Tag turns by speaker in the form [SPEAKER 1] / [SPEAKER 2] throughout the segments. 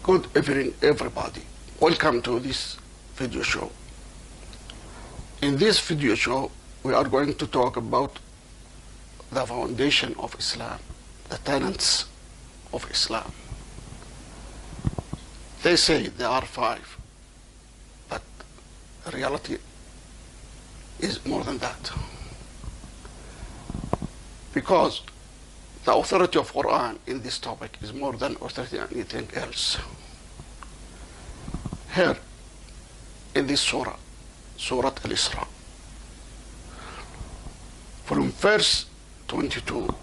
[SPEAKER 1] Good evening, everybody. Welcome to this video show. In this video show, we are going to talk about the foundation of Islam, the tenets of Islam. They say there are 5, but reality is more than that. Because the authority of Quran in this topic is more than authority than anything else. Here, in this surah, Surah Al-Isra, from verse 22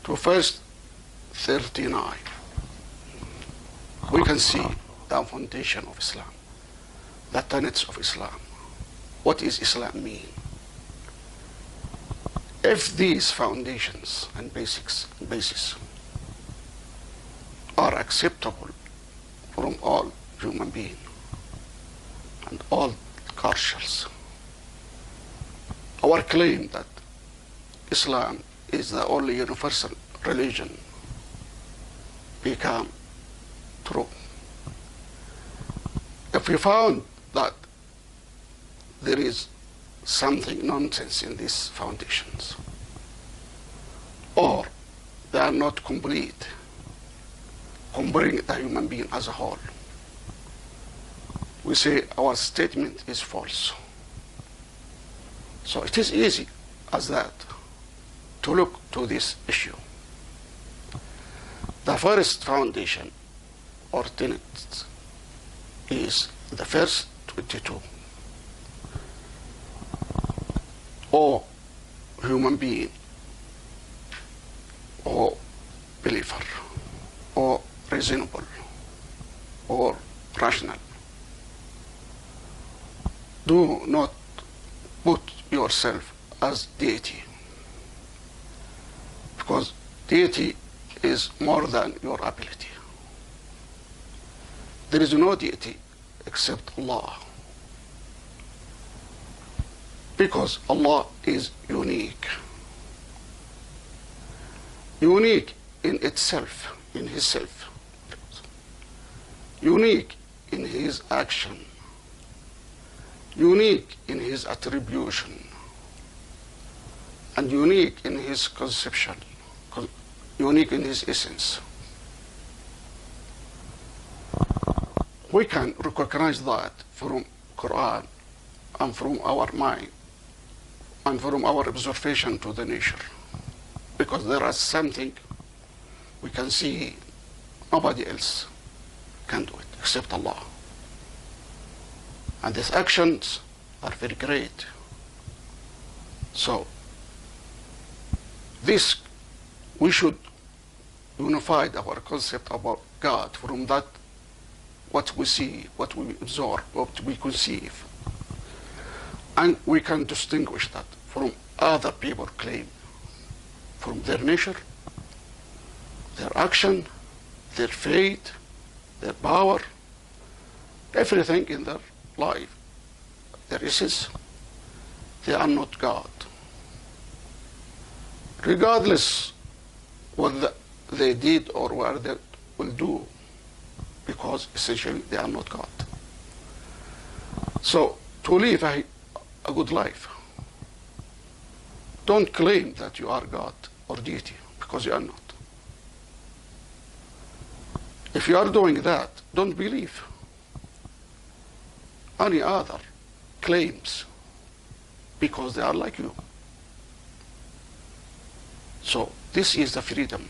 [SPEAKER 1] to verse 39, we can see the foundation of Islam, the tenets of Islam. What is Islam mean? If these foundations and bases are acceptable from all human beings and all cultures, our claim that Islam is the only universal religion become true. If we found that there is something nonsense in these foundations, or they are not complete, comparing the human being as a whole, we say our statement is false. So it is easy as that to look to this issue. The first foundation or tenet is the verse 22. O human being, or believer, or reasonable, or rational, do not put yourself as deity, because deity is more than your ability. There is no deity except Allah, because Allah is unique. Unique in itself, in His self. Unique in His action. Unique in His attribution. And unique in His conception. Unique in His essence. We can recognize that from Quran and from our mind and from our observation to the nature, because there is something we can see nobody else can do it except Allah. And these actions are very great. So this, we should unify our concept about God from that what we see, what we observe, what we conceive. And we can distinguish that from other people claim, from their nature, their action, their faith, their power, everything in their life, their essence. They are not God. Regardless what they did or what they will do, because essentially they are not God. So to live a good life, don't claim that you are God or deity, because you are not. If you are doing that, don't believe any other claims, because they are like you. So this is the freedom.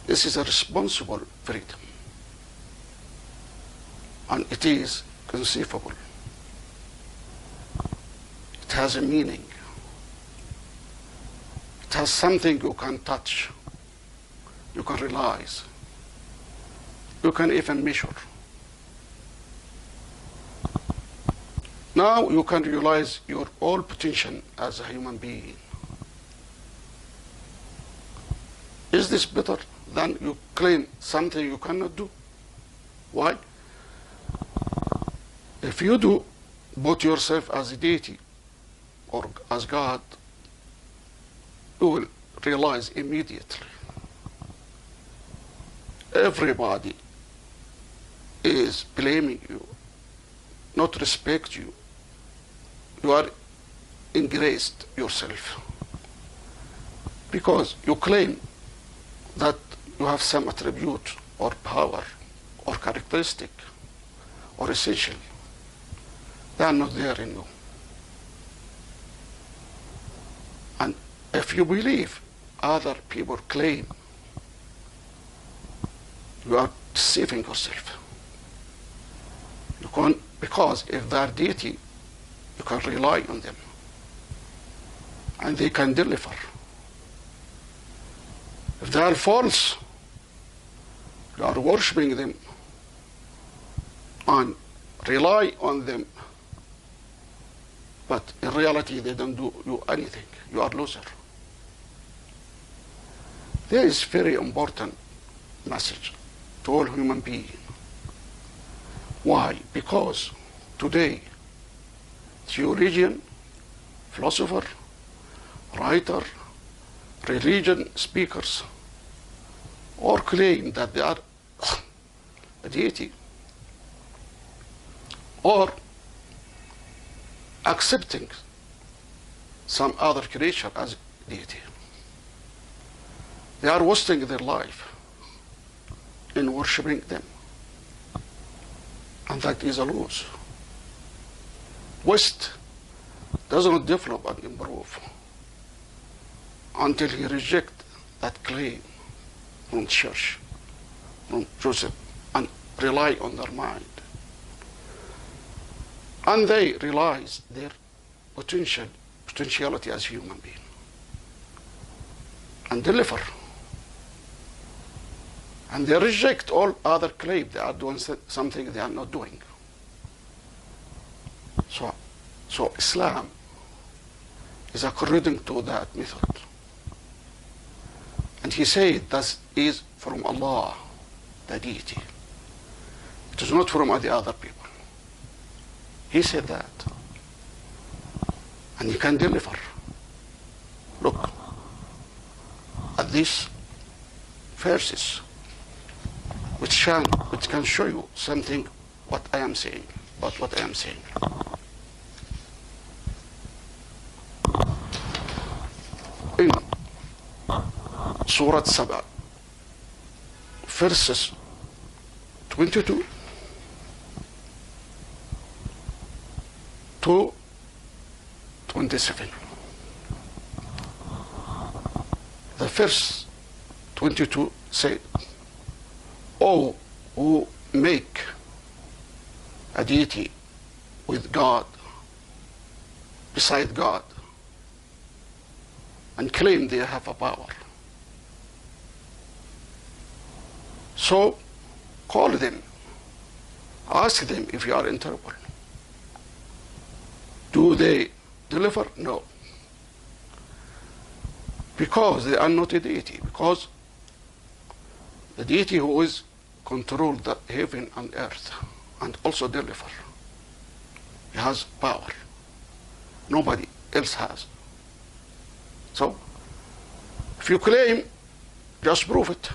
[SPEAKER 1] This is a responsible freedom. And it is conceivable. It has a meaning. It has something you can touch, you can realize, you can even measure. Now you can realize your all potential as a human being. Is this better than you claim something you cannot do? Why? If you do put yourself as a deity or as God, you will realize immediately everybody is blaming you, not respect you. You are engraced yourself because you claim that you have some attribute or power or characteristic or essential. They are not there in you. And if you believe other people claim, you are deceiving yourself. You can't, because if they are deity, you can rely on them and they can deliver. If they are false, you are worshipping them and rely on them, but in reality they don't do you anything. You are loser. There is very important message to all human beings. Why? Because today theologian, philosopher, writer, religion speakers all claim that they are a deity or accepting some other creature as deity. They are wasting their life in worshipping them. And that is a loss. West does not develop and improve until he rejects that claim from church, from Joseph, and rely on their mind. And they realize their potentiality as human being and deliver. And they reject all other claims they are doing something they are not doing. So Islam is according to that method. And he said that is from Allah, the deity. It is not from the other people. He said that. And he can deliver. Look at these verses, which can show you something what I am saying, about what I am saying. In Surah 7, verses 22 to 27. The verse 22 said, "O who make a deity with God, beside God, and claim they have a power. So call them, ask them if you are in trouble. Do they deliver? No. Because they are not a deity, because the deity who is control the heaven and earth and also deliver. He has power. Nobody else has. So, if you claim, just prove it.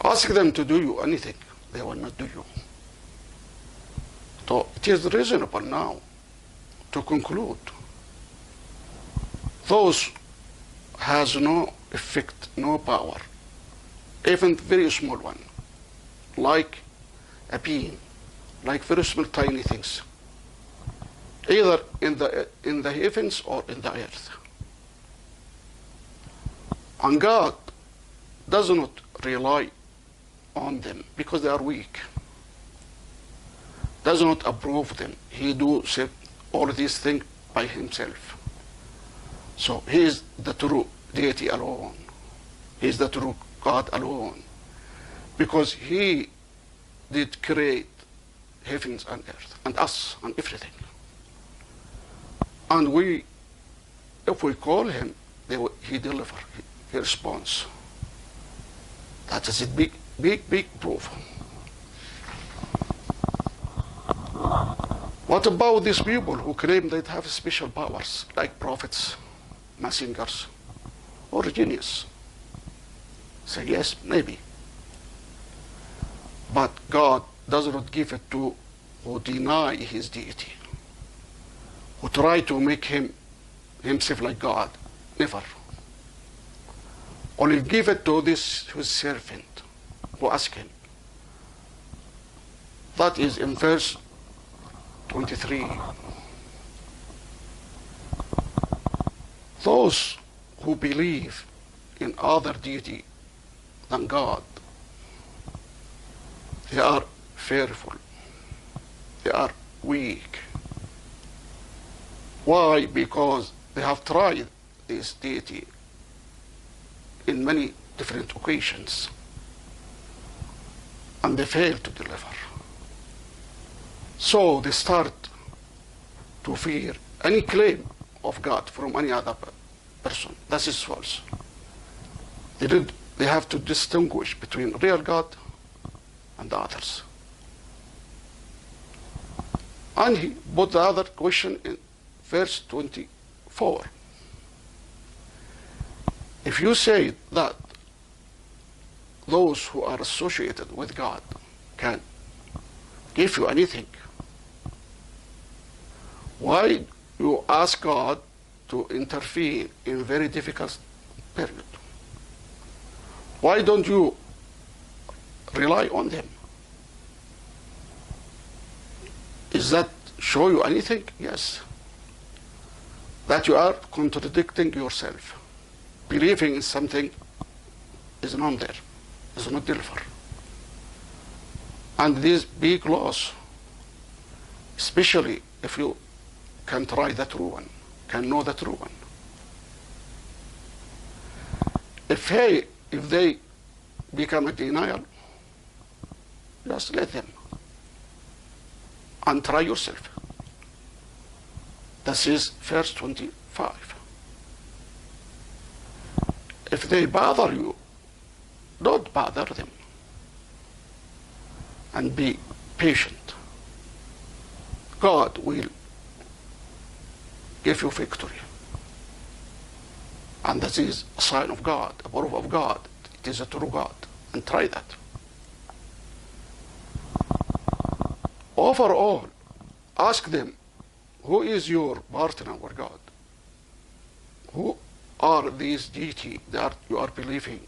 [SPEAKER 1] Ask them to do you anything. They will not do you. So, it is reasonable now to conclude those has no effect, no power, even very small one, like a beam, like very small tiny things, either in the heavens or in the earth. And God does not rely on them because they are weak. Does not approve them. He do all these things by himself. So he is the true deity alone. He is the true God alone. Because he did create heavens and earth and us and everything. And we, if we call him, he delivers. He responds. That is a big proof. What about these people who claim they have special powers, like prophets, messengers, or genius? Say yes, maybe. But God does not give it to who deny his deity, who try to make himself like God. Never. Only give it to this his servant who ask him. That is in verse 23. Those who believe in other deity than God, they are fearful. They are weak. Why? Because they have tried this deity in many different occasions and they fail to deliver. So they start to fear any claim of God from any other person. That is false. They have to distinguish between real God and others. And he put the other question in verse 24. If you say that those who are associated with God can give you anything, why you ask God to intervene in a very difficult period? Why don't you rely on them? Does that show you anything? Yes. That you are contradicting yourself. Believing in something is not there, is not deliver. And this big loss, especially if you can try the true one, can know the true one. If they become a denial, just let them and try yourself. This is verse 25. If they bother you, don't bother them and be patient. God will give you victory. And that is a sign of God, a proof of God. It is a true God. And try that. Overall, ask them, who is your partner with God? Who are these deity that you are believing?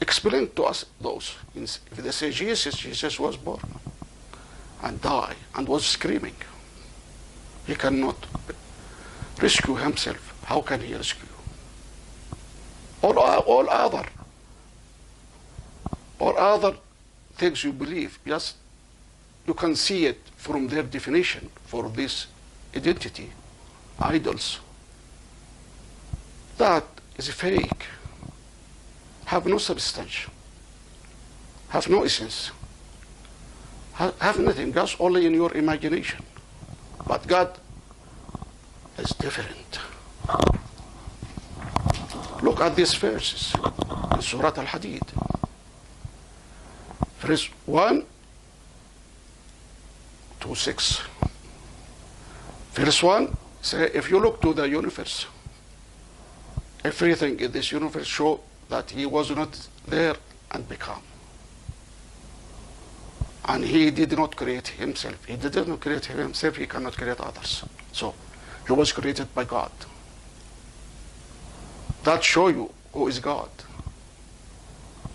[SPEAKER 1] Explain to us those. If they say Jesus was born and died and was screaming. He cannot rescue himself. How can he rescue you? All other things you believe, yes, you can see it from their definition for this identity, idols. That is fake, have no substance, have no essence, have nothing, just only in your imagination. But God is different. Look at these verses in Surah Al-Hadid. Verse 1 to 6. Verse 1 say, if you look to the universe, everything in this universe show that he was not there and become. And he did not create himself. He did not create himself, he cannot create others. So he was created by God. That show you who is God.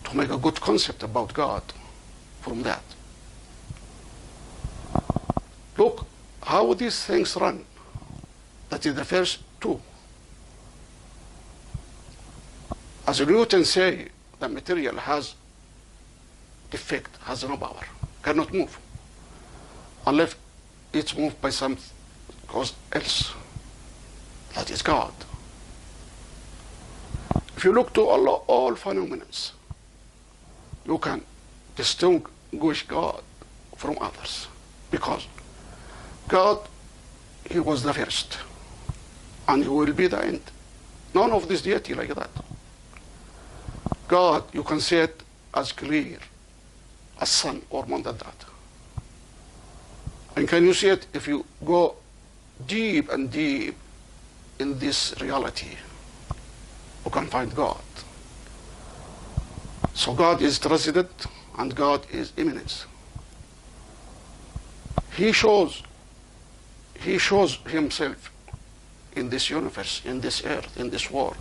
[SPEAKER 1] To make a good concept about God from that. Look how these things run. That is the first two. As Newton say, the material has defect, has no power, cannot move, unless it's moved by some cause else. That is God. If you look to all phenomena, you can distinguish God from others, because God, he was the first, and he will be the end. None of this deity like that. God, you can see it as clear as sun or more than that. And can you see it if you go deep and deep in this reality? You can find God. So God is transcendent and God is immanence. He shows himself in this universe, in this earth, in this world,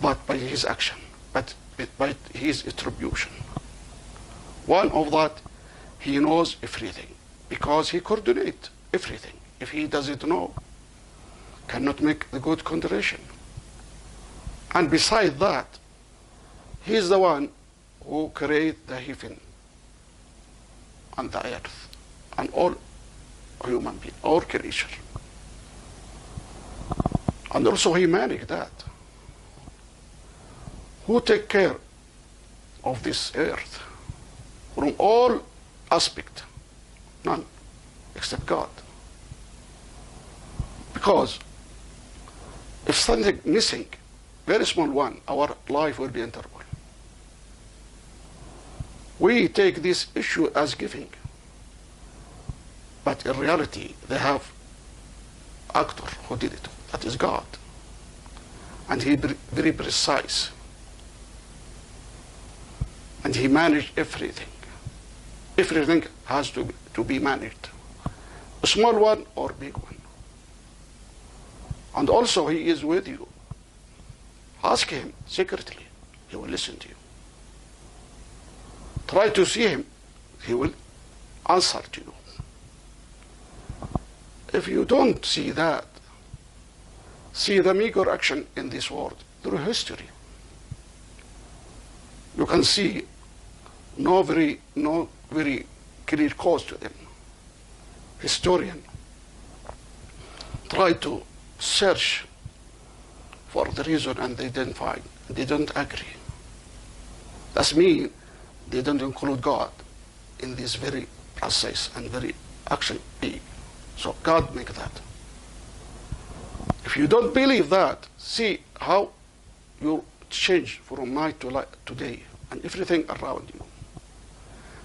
[SPEAKER 1] but by his action, but by his attribution. One of that, he knows everything because he coordinates everything. If he doesn't know, cannot make the good coordination. And besides that, he is the one who created the heaven and the earth and all human beings, all creation. And also he managed that. Who take care of this earth from all aspects? None, except God. Because if something missing, very small one, our life will be in trouble. We take this issue as giving, but in reality, they have actor who did it. That is God, and he very precise, and he managed everything. Everything has to be managed, a small one or big one. And also, he is with you. Ask him secretly, he will listen to you. Try to see him, he will answer to you. If you don't see that, see the meager action in this world through history. You can see no very clear cause to them. Historian try to search for the reason and they didn't find. They don't agree. That means they don't include God in this very process and very action big. So God make that. If you don't believe that, see how you change from night to day and everything around you.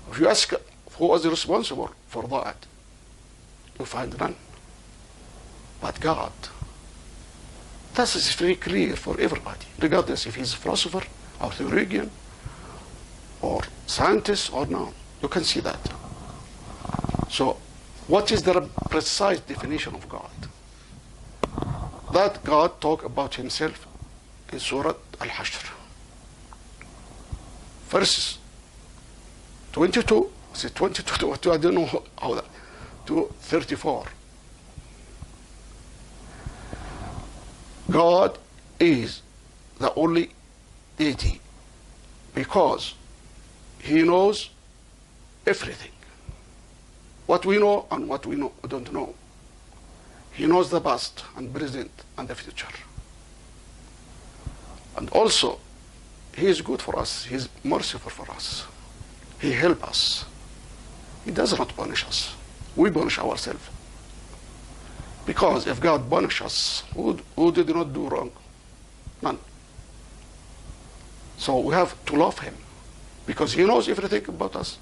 [SPEAKER 1] If you ask who was responsible for that, you find none but God. That is very clear for everybody, regardless if he's a philosopher or theologian or scientist or not. You can see that. So what is the precise definition of God? That God talk about himself in Surah Al-Hashr. Verses 22, is it 22 to I don't know how that, to 34. God is the only deity because he knows everything. What we know and what we don't know. He knows the past and present and the future. And also, he is good for us. He is merciful for us. He helps us. He does not punish us. We punish ourselves. Because if God punishes us, who did not do wrong? None. So we have to love him because he knows everything about us.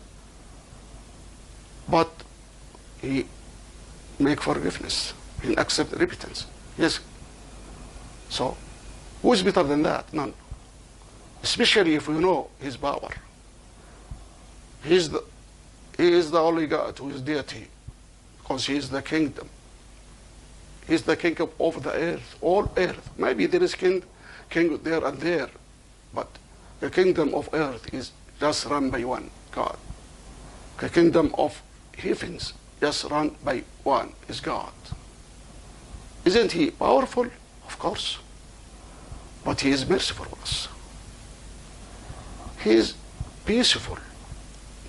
[SPEAKER 1] But he make forgiveness. He accept repentance. Yes. So who is better than that? None. Especially if we know his power. He is the only God who is deity because he is the kingdom. He is the king of the earth, all earth. Maybe there is king there and there, but the kingdom of earth is just run by one God. The kingdom of heavens just run by one is God. Isn't he powerful? Of course. But he is merciful with us. He is peaceful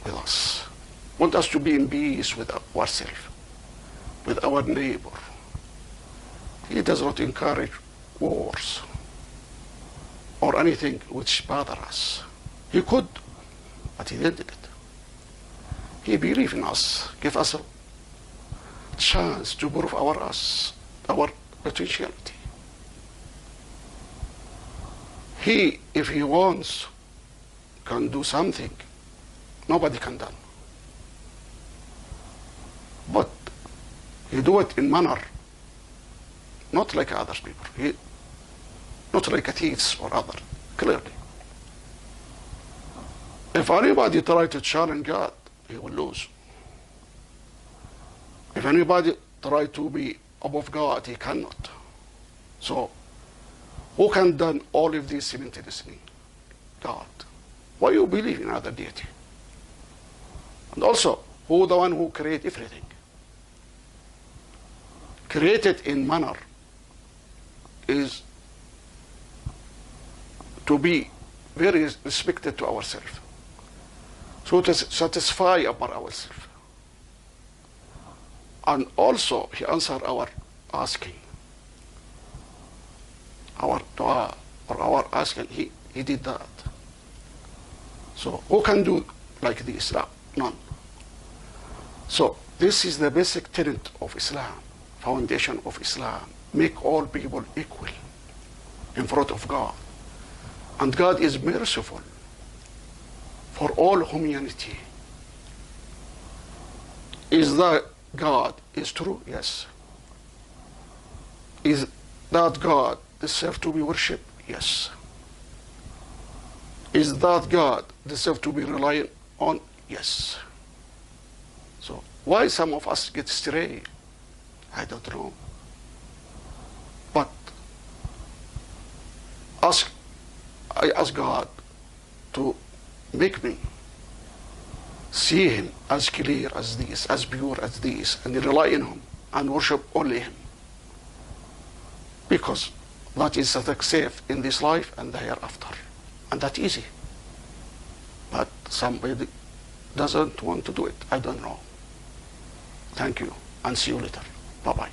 [SPEAKER 1] with us. Want us to be in peace with ourselves, with our neighbor. He does not encourage wars or anything which bother us. He could, but he didn't. He believes in us, give us a chance to prove our potentiality. He, if he wants, can do something nobody can do. But he do it in manner not like other people. Not like thieves or other, clearly. If anybody try to challenge God, he will lose. If anybody try to be above God, he cannot. So, who can done all of these simultaneously? God. Why you believe in other deity? And also, who the one who create everything? Created in manner is to be very respected to ourselves. So to satisfy about ourselves. And also, he answered our asking. Our dua, or our asking, he did that. So who can do like this? None. So this is the basic tenet of Islam, foundation of Islam. Make all people equal in front of God. And God is merciful for all humanity. Is that God is true? Yes. Is that God deserve to be worshipped? Yes. Is that God deserve to be relied on? Yes. So why some of us get stray? I don't know. But I ask God to make me see him as clear as this, as pure as this, and rely on him and worship only him. Because that is safe in this life and the hereafter. And that's easy. But somebody doesn't want to do it. I don't know. Thank you, and see you later. Bye-bye.